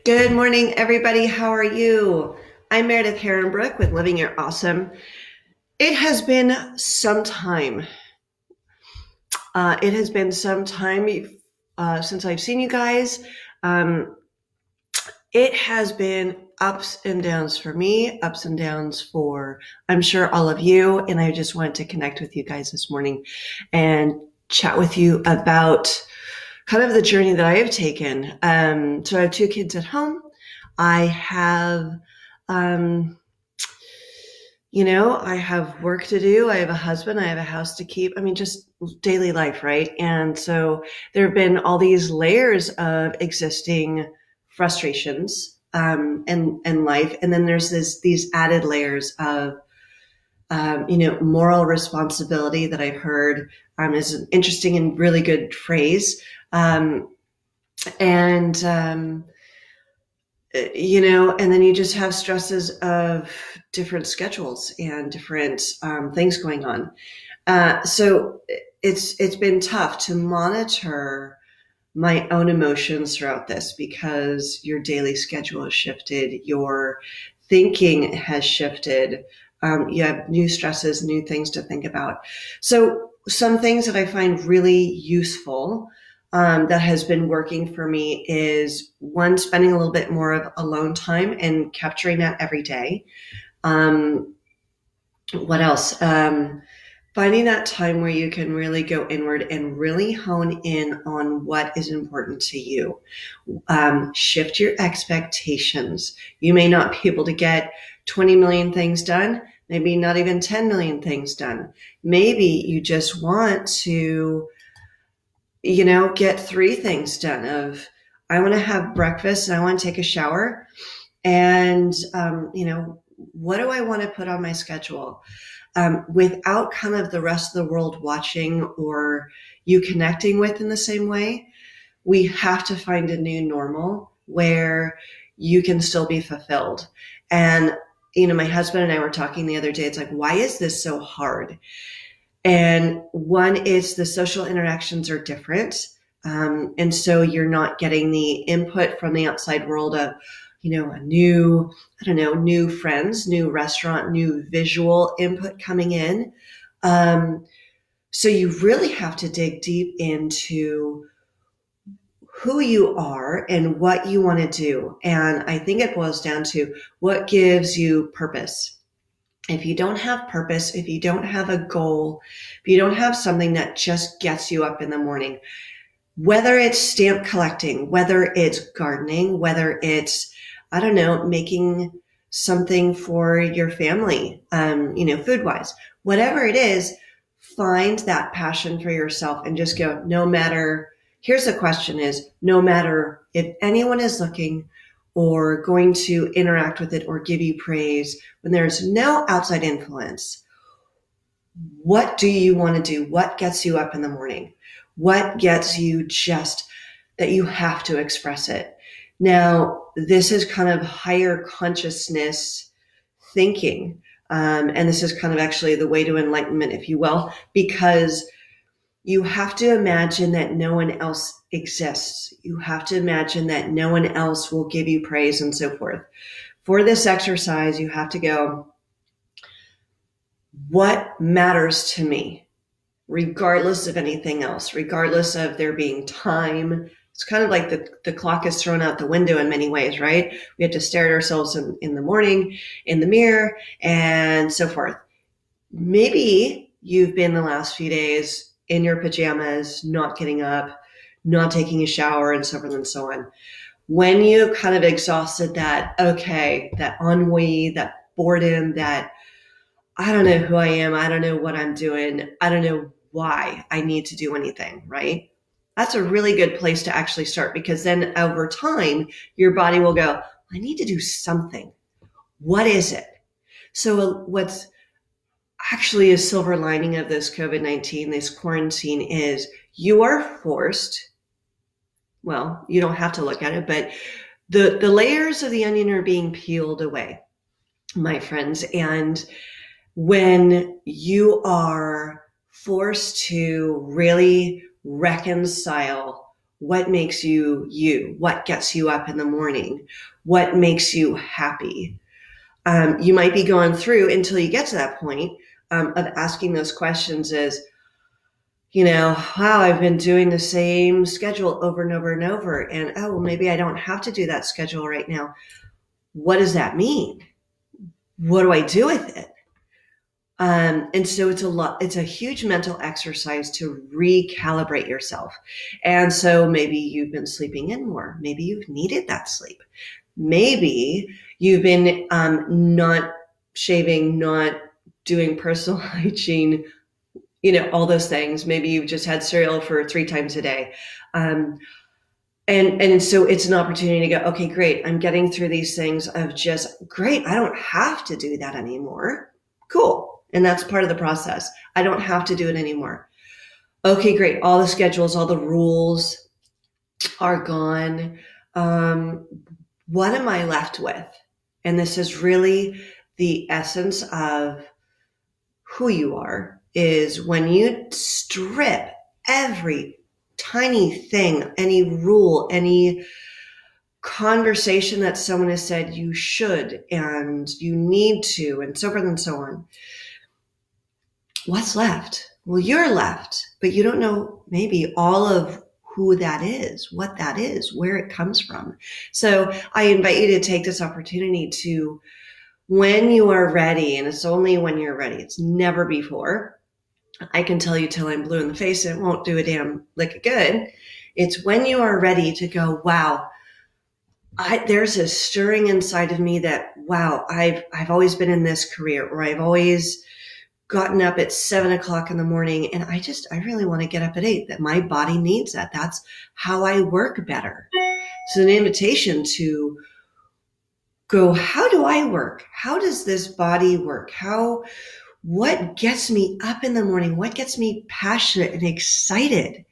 Good morning, everybody. How are you? I'm Meredith Herrenbrook with Living Your Awesome. It has been some time. Since I've seen you guys. Um, it has been ups and downs for me, ups and downs for, I'm sure, all of you. And I just wanted to connect with you guys this morning and chat with you about kind of the journey that I have taken. So I have two kids at home. I have, um, I have work to do. I have a husband. I have a house to keep. I mean, just daily life, right? And so there have been all these layers of existing frustrations and life, and then there's these added layers of moral responsibility that I've heard is an interesting and really good phrase. And and then you just have stresses of different schedules and different things going on. So it's been tough to monitor my own emotions throughout this because your daily schedule has shifted, your thinking has shifted. You have new stresses, new things to think about. So some things that I find really useful that has been working for me is one, spending a little bit more of alone time and capturing that every day. What else? Finding that time where you can really go inward and really hone in on what is important to you. Shift your expectations. You may not be able to get 20 million things done, maybe not even 10 million things done. Maybe you just want to get three things done of, I want to have breakfast and I want to take a shower. And, what do I want to put on my schedule? Without kind of the rest of the world watching or you connecting with in the same way, we have to find a new normal where you can still be fulfilled. And, my husband and I were talking the other day, it's like, why is this so hard? And one is the social interactions are different. And so you're not getting the input from the outside world of, new friends, new restaurant, new visual input coming in. So you really have to dig deep into who you are and what you want to do. And I think it boils down to what gives you purpose. If you don't have purpose, if you don't have a goal, if you don't have something that just gets you up in the morning, whether it's stamp collecting, whether it's gardening, whether it's, making something for your family, food wise, whatever it is, find that passion for yourself and just go, here's the question is, no matter if anyone is looking or going to interact with it or give you praise, when there's no outside influence, what do you want to do? What gets you up in the morning? What gets you just that you have to express it? Now, this is kind of higher consciousness thinking. And this is kind of actually the way to enlightenment, if you will, because you have to imagine that no one else exists. You have to imagine that no one else will give you praise and so forth. For this exercise, you have to go, what matters to me, regardless of anything else, regardless of there being time. It's kind of like the clock is thrown out the window in many ways, right? We have to stare at ourselves in the morning, in the mirror, and so forth. Maybe you've been the last few days in your pajamas, not getting up, not taking a shower, and so forth and so on. When you kind of exhausted that ennui, that boredom, that I don't know who I am, I don't know what I'm doing, I don't know why I need to do anything, right? That's a really good place to actually start, because then over time, your body will go, I need to do something. What is it? So what's actually a silver lining of this COVID-19, this quarantine, is you are forced, well, you don't have to look at it, but the layers of the onion are being peeled away, my friends. And when you are forced to really reconcile What makes you you? What gets you up in the morning? What makes you happy? You might be going through until you get to that point of asking those questions is, wow, I've been doing the same schedule over and over and over. And, oh, well, maybe I don't have to do that schedule right now. What does that mean? What do I do with it? And so it's a huge mental exercise to recalibrate yourself. And so maybe you've been sleeping in more. Maybe you've needed that sleep. Maybe you've been not shaving, not doing personal hygiene, all those things. Maybe you've just had cereal for 3 times a day. And so it's an opportunity to go, okay, great. I'm getting through these things of just, great. I don't have to do that anymore. Cool. And that's part of the process. I don't have to do it anymore. Okay, great. All the schedules, all the rules are gone. What am I left with? And this is really the essence of who you are, is when you strip every tiny thing, any rule, any conversation that someone has said you should and you need to, and so forth and so on. What's left? Well, you're left, but you don't know maybe all of who that is, what that is, where it comes from. So I invite you to take this opportunity to, when you are ready, and it's only when you're ready, it's never before. I can tell you till I'm blue in the face and it won't do a damn lick of good. It's when you are ready to go, wow, there's a stirring inside of me that, wow, I've always been in this career, or I've always gotten up at 7 o'clock in the morning, and I really want to get up at 8, that my body needs that. That's how I work better. It's an invitation to go, how do I work? How does this body work? What gets me up in the morning? What gets me passionate and excited?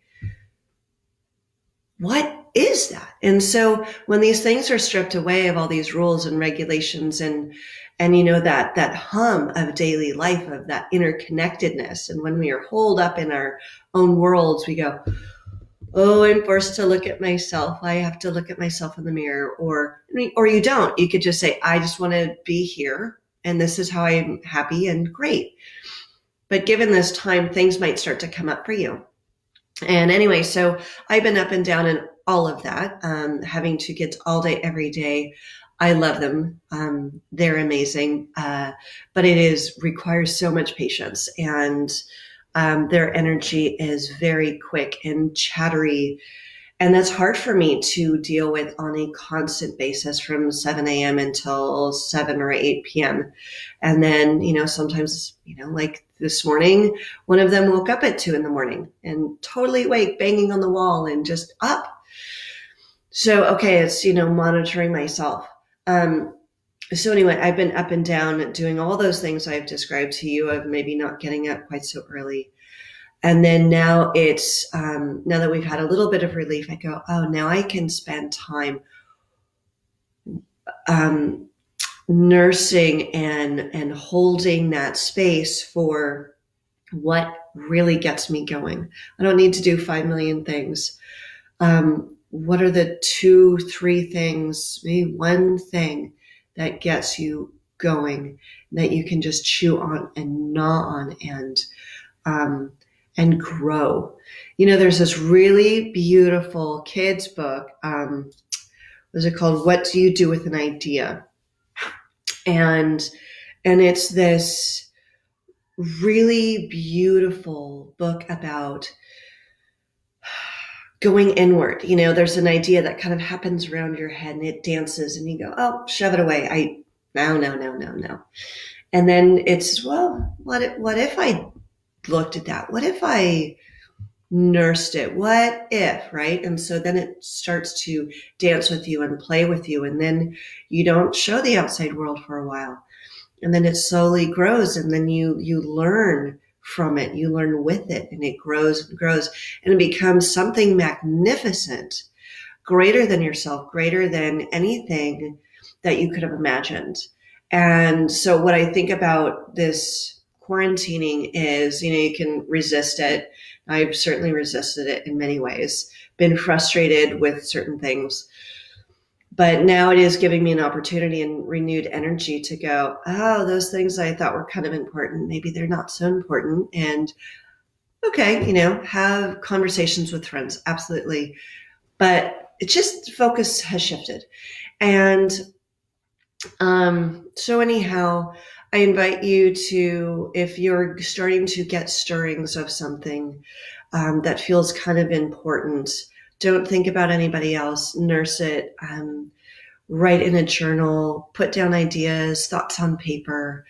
What is that? And so when these things are stripped away of all these rules and regulations and that hum of daily life, of that interconnectedness, and when we are holed up in our own worlds, we go, oh, I'm forced to look at myself. I have to look at myself in the mirror, or you don't. You could just say, I just want to be here, and this is how I'm happy and great. But given this time, things might start to come up for you. And anyway, so I've been up and down in all of that, having 2 kids all day, every day. I love them. They're amazing. But it requires so much patience, and their energy is very quick and chattery. And that's hard for me to deal with on a constant basis from 7 a.m. until 7 or 8 p.m. And then, sometimes, like this morning, one of them woke up at 2 in the morning and totally awake, banging on the wall and just up. So, okay, it's, monitoring myself. So anyway, I've been up and down doing all those things I've described to you, of maybe not getting up quite so early. And then now it's, now that we've had a little bit of relief, I go, oh, now I can spend time nursing and holding that space for what really gets me going. I don't need to do 5 million things. What are the 2, 3 things, maybe one thing that gets you going, that you can just chew on and gnaw on and grow? There's this really beautiful kids book. What's it called? What Do You Do with an Idea? And it's this really beautiful book about going inward. There's an idea that kind of happens around your head and it dances and you go, oh, shove it away. No. And then it's, well, what if I looked at that? What if I nursed it? What if, right? And so then it starts to dance with you and play with you. And then you don't show the outside world for a while. And then it slowly grows. And then you learn from it, you learn with it, and it grows and grows, and it becomes something magnificent, greater than yourself, greater than anything that you could have imagined. And so what I think about this quarantining is, you can resist it. I've certainly resisted it in many ways, been frustrated with certain things. But now it is giving me an opportunity and renewed energy to go, oh, those things I thought were kind of important, maybe they're not so important. And okay, have conversations with friends, absolutely. But it's just focus has shifted. And so anyhow, I invite you to, if you're starting to get stirrings of something that feels kind of important, don't think about anybody else, nurse it, write in a journal, put down ideas, thoughts on paper,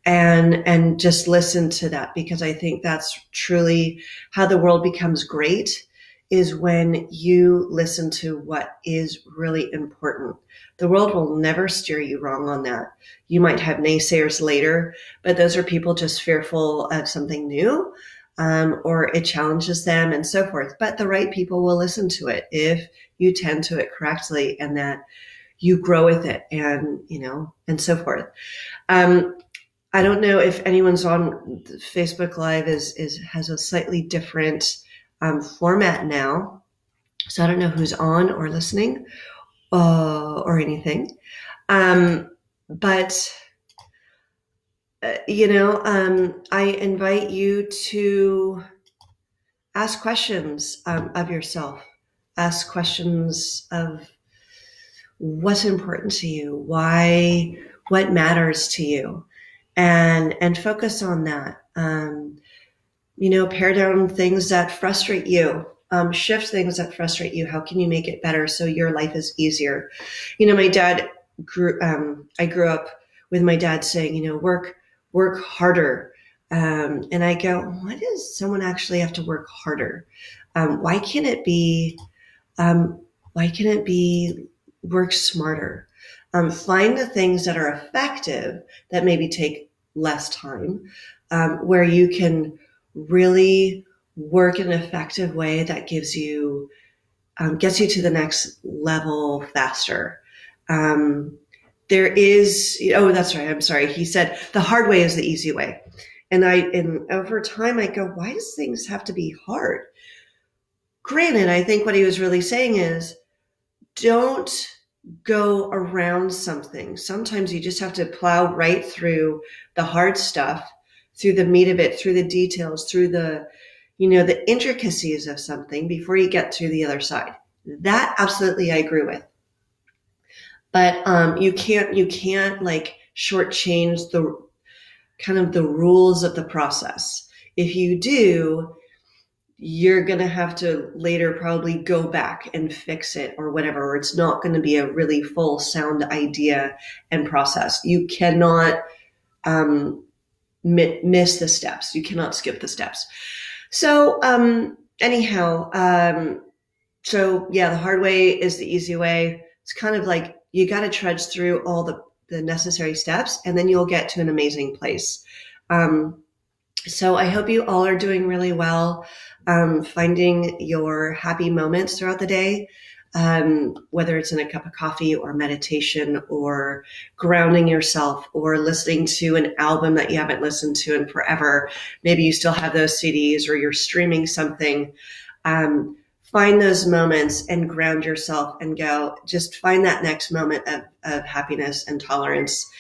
and just listen to that, because I think that's truly how the world becomes great, is when you listen to what is really important. The world will never steer you wrong on that. You might have naysayers later, but those are people just fearful of something new, or it challenges them and so forth. But the right people will listen to it if you tend to it correctly and that you grow with it, and, and so forth. I don't know if anyone's on Facebook Live has a slightly different format now. So I don't know who's on or listening or anything. But I invite you to ask questions of yourself. Ask questions of what's important to you, why, what matters to you, and focus on that. Pare down things that frustrate you, shift things that frustrate you. How can you make it better so your life is easier? My dad I grew up with my dad saying, work harder. And I go, why does someone actually have to work harder? Why can't it be work smarter? Find the things that are effective that maybe take less time, where you can really work in an effective way that gets you to the next level faster. There is, that's right. I'm sorry. He said the hard way is the easy way. And over time I go, why does things have to be hard? Granted, I think what he was really saying is, don't go around something. Sometimes you just have to plow right through the hard stuff, through the meat of it, through the details, through the intricacies of something before you get to the other side. That absolutely I agree with. But you can't like shortchange the kind of the rules of the process. If you do, you're going to have to later probably go back and fix it or whatever, or it's not going to be a really full sound idea and process. You cannot miss the steps. You cannot skip the steps. So so yeah, the hard way is the easy way. It's kind of like you got to trudge through all the necessary steps, and then you'll get to an amazing place. So I hope you all are doing really well, finding your happy moments throughout the day, whether it's in a cup of coffee or meditation or grounding yourself or listening to an album that you haven't listened to in forever. Maybe you still have those CDs or you're streaming something. Find those moments and ground yourself and go, just find that next moment of happiness and tolerance,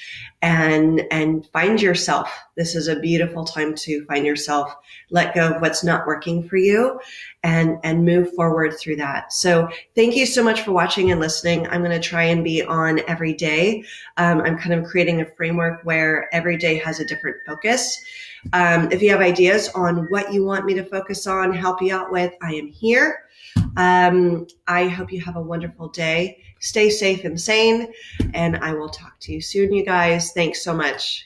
and find yourself. This is a beautiful time to find yourself, let go of what's not working for you, and move forward through that. So thank you so much for watching and listening. I'm going to try and be on every day. I'm kind of creating a framework where every day has a different focus. If you have ideas on what you want me to focus on, help you out with, I am here. I hope you have a wonderful day. Stay safe and sane, and I will talk to you soon, you guys. Thanks so much.